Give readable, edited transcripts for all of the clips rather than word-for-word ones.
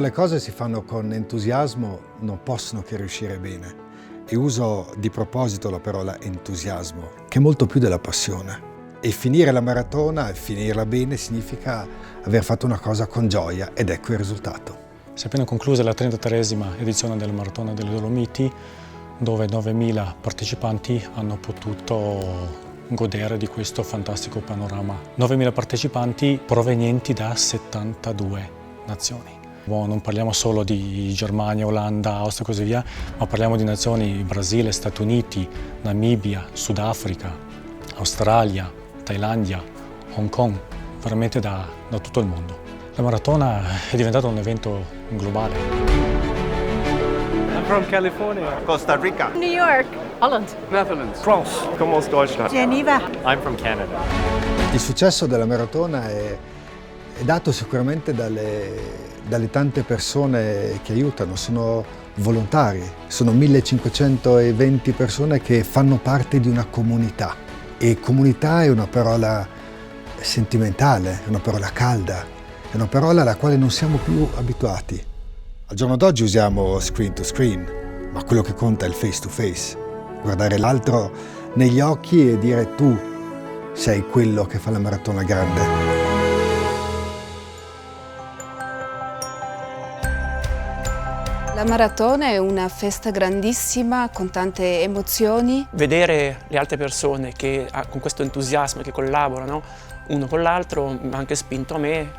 le cose si fanno con entusiasmo non possono che riuscire bene. E uso di proposito la parola entusiasmo, che è molto più della passione. E finire la maratona e finirla bene significa aver fatto una cosa con gioia ed ecco il risultato. Si è appena conclusa la 33esima edizione della Maratona delle Dolomiti, dove 9.000 partecipanti hanno potuto godere di questo fantastico panorama. 9.000 partecipanti provenienti da 72 nazioni. Non parliamo solo di Germania, Olanda, Austria e così via, ma parliamo di nazioni Brasile, Stati Uniti, Namibia, Sudafrica, Australia, Thailandia, Hong Kong, veramente da tutto il mondo. La maratona è diventata un evento globale. I'm from California. Costa Rica. New York. Holland. Netherlands. France. Come aus Deutschland. Geneva. I'm from Canada. Il successo della maratona è dato sicuramente dalle tante persone che aiutano, sono volontari, sono 1520 persone che fanno parte di una comunità e comunità è una parola sentimentale, è una parola calda, è una parola alla quale non siamo più abituati. Al giorno d'oggi usiamo screen to screen, ma quello che conta è il face to face, guardare l'altro negli occhi e dire tu sei quello che fa la maratona grande. La maratona è una festa grandissima con tante emozioni. Vedere le altre persone che con questo entusiasmo che collaborano uno con l'altro mi ha anche spinto a me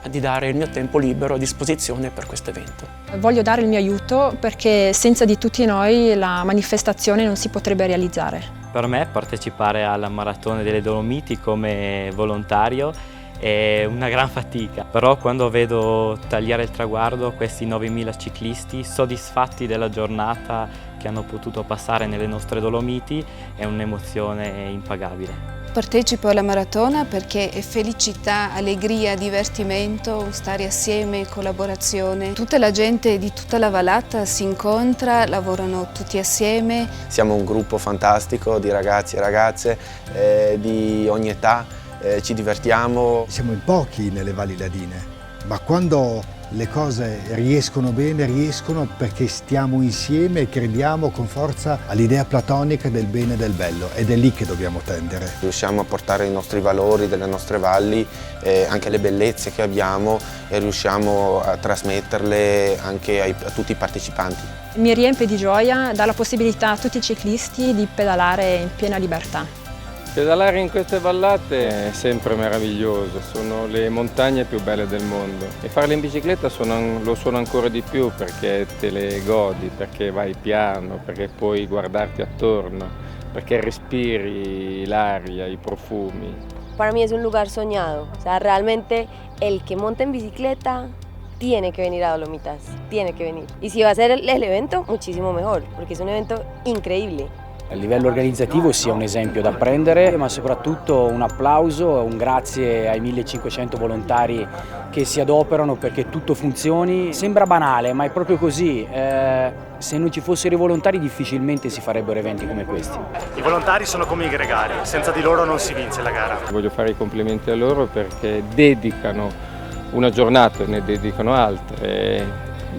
di dare il mio tempo libero a disposizione per questo evento. Voglio dare il mio aiuto perché senza di tutti noi la manifestazione non si potrebbe realizzare. Per me partecipare alla Maratona delle Dolomiti come volontario è una gran fatica, però quando vedo tagliare il traguardo questi 9.000 ciclisti soddisfatti della giornata che hanno potuto passare nelle nostre Dolomiti è un'emozione impagabile. Partecipo alla maratona perché è felicità, allegria, divertimento, stare assieme, collaborazione. Tutta la gente di tutta la vallata si incontra, lavorano tutti assieme. Siamo un gruppo fantastico di ragazzi e ragazze di ogni età. Ci divertiamo. Siamo in pochi nelle valli ladine, ma quando le cose riescono bene, riescono perché stiamo insieme e crediamo con forza all'idea platonica del bene e del bello ed è lì che dobbiamo tendere. Riusciamo a portare i nostri valori delle nostre valli, anche le bellezze che abbiamo e riusciamo a trasmetterle anche a tutti i partecipanti. Mi riempie di gioia, dà la possibilità a tutti i ciclisti di pedalare in piena libertà. Pedalare in queste vallate è sempre meraviglioso, sono le montagne più belle del mondo e farle in bicicletta lo sono ancora di più perché te le godi, perché vai piano, perché puoi guardarti attorno, perché respiri l'aria, i profumi. Para mí es un lugar soñado, o sea, realmente el que monta en bicicleta tiene que venir a Dolomitas, tiene que venir. Y si va a ser el evento, muchísimo mejor, porque es un evento increíble. A livello organizzativo sia un esempio da prendere, ma soprattutto un applauso, un grazie ai 1500 volontari che si adoperano perché tutto funzioni. Sembra banale, ma è proprio così. Se non ci fossero i volontari difficilmente si farebbero eventi come questi. I volontari sono come i gregari, senza di loro non si vince la gara. Voglio fare i complimenti a loro perché dedicano una giornata, ne dedicano altre,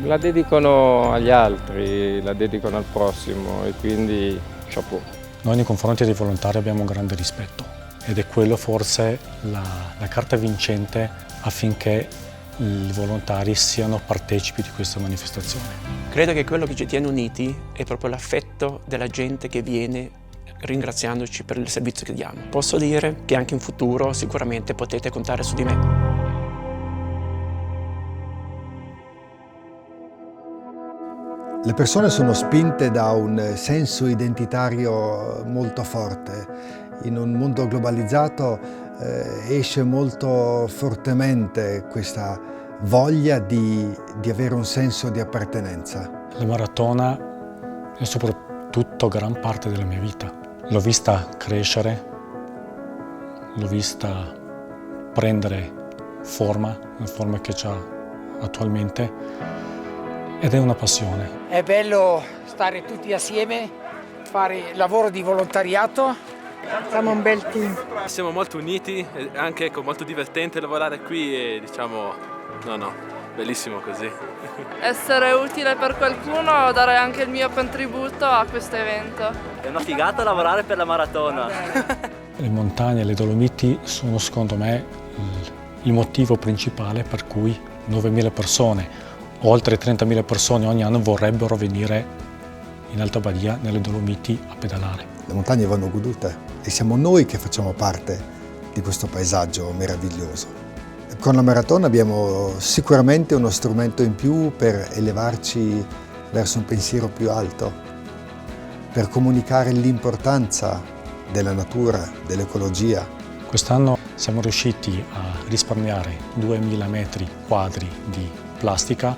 la dedicano agli altri, la dedicano al prossimo e quindi chapeau. Noi nei confronti dei volontari abbiamo un grande rispetto ed è quello forse la carta vincente affinché i volontari siano partecipi di questa manifestazione. Credo che quello che ci tiene uniti è proprio l'affetto della gente che viene ringraziandoci per il servizio che diamo. Posso dire che anche in futuro sicuramente potete contare su di me. Le persone sono spinte da un senso identitario molto forte. In un mondo globalizzato esce molto fortemente questa voglia di avere un senso di appartenenza. La maratona è soprattutto gran parte della mia vita. L'ho vista crescere, l'ho vista prendere forma, la forma che c'ha attualmente. Ed è una passione. È bello stare tutti assieme, fare lavoro di volontariato. Siamo un bel team. Siamo molto uniti, è anche molto divertente lavorare qui e diciamo, bellissimo così. Essere utile per qualcuno, dare anche il mio contributo a questo evento. È una figata lavorare per la maratona. Le montagne, le Dolomiti sono secondo me il motivo principale per cui 9.000 persone, oltre 30.000 persone ogni anno vorrebbero venire in Alta Badia, nelle Dolomiti, a pedalare. Le montagne vanno godute e siamo noi che facciamo parte di questo paesaggio meraviglioso. Con la maratona abbiamo sicuramente uno strumento in più per elevarci verso un pensiero più alto, per comunicare l'importanza della natura, dell'ecologia. Quest'anno siamo riusciti a risparmiare 2.000 metri quadri di plastica,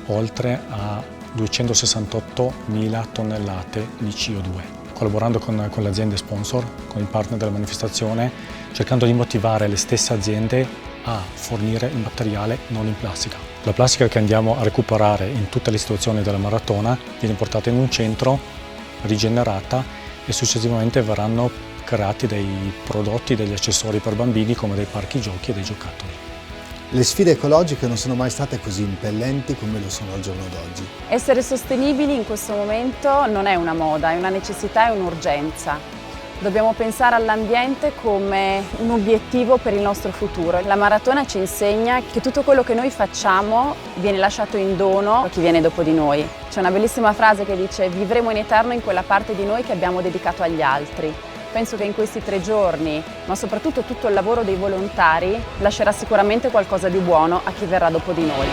oltre a 268.000 tonnellate di CO2. Collaborando con le aziende sponsor, con i partner della manifestazione, cercando di motivare le stesse aziende a fornire il materiale non in plastica. La plastica che andiamo a recuperare in tutte le situazioni della maratona viene portata in un centro, rigenerata e successivamente verranno creati dei prodotti, degli accessori per bambini come dei parchi giochi e dei giocattoli. Le sfide ecologiche non sono mai state così impellenti come lo sono al giorno d'oggi. Essere sostenibili in questo momento non è una moda, è una necessità e un'urgenza. Dobbiamo pensare all'ambiente come un obiettivo per il nostro futuro. La maratona ci insegna che tutto quello che noi facciamo viene lasciato in dono a chi viene dopo di noi. C'è una bellissima frase che dice: vivremo in eterno in quella parte di noi che abbiamo dedicato agli altri. Penso che in questi 3 giorni, ma soprattutto tutto il lavoro dei volontari, lascerà sicuramente qualcosa di buono a chi verrà dopo di noi.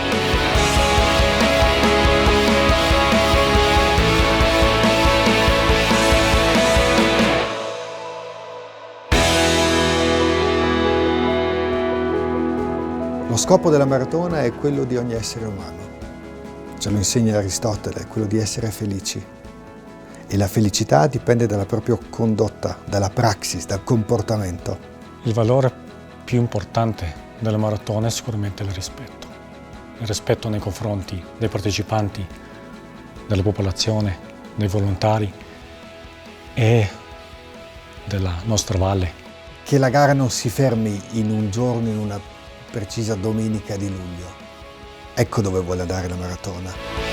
Lo scopo della maratona è quello di ogni essere umano. Ce lo insegna Aristotele, quello di essere felici. E la felicità dipende dalla propria condotta, dalla praxis, dal comportamento. Il valore più importante della maratona è sicuramente il rispetto. Il rispetto nei confronti dei partecipanti, della popolazione, dei volontari e della nostra valle. Che la gara non si fermi in un giorno, in una precisa domenica di luglio. Ecco dove vuole andare la maratona.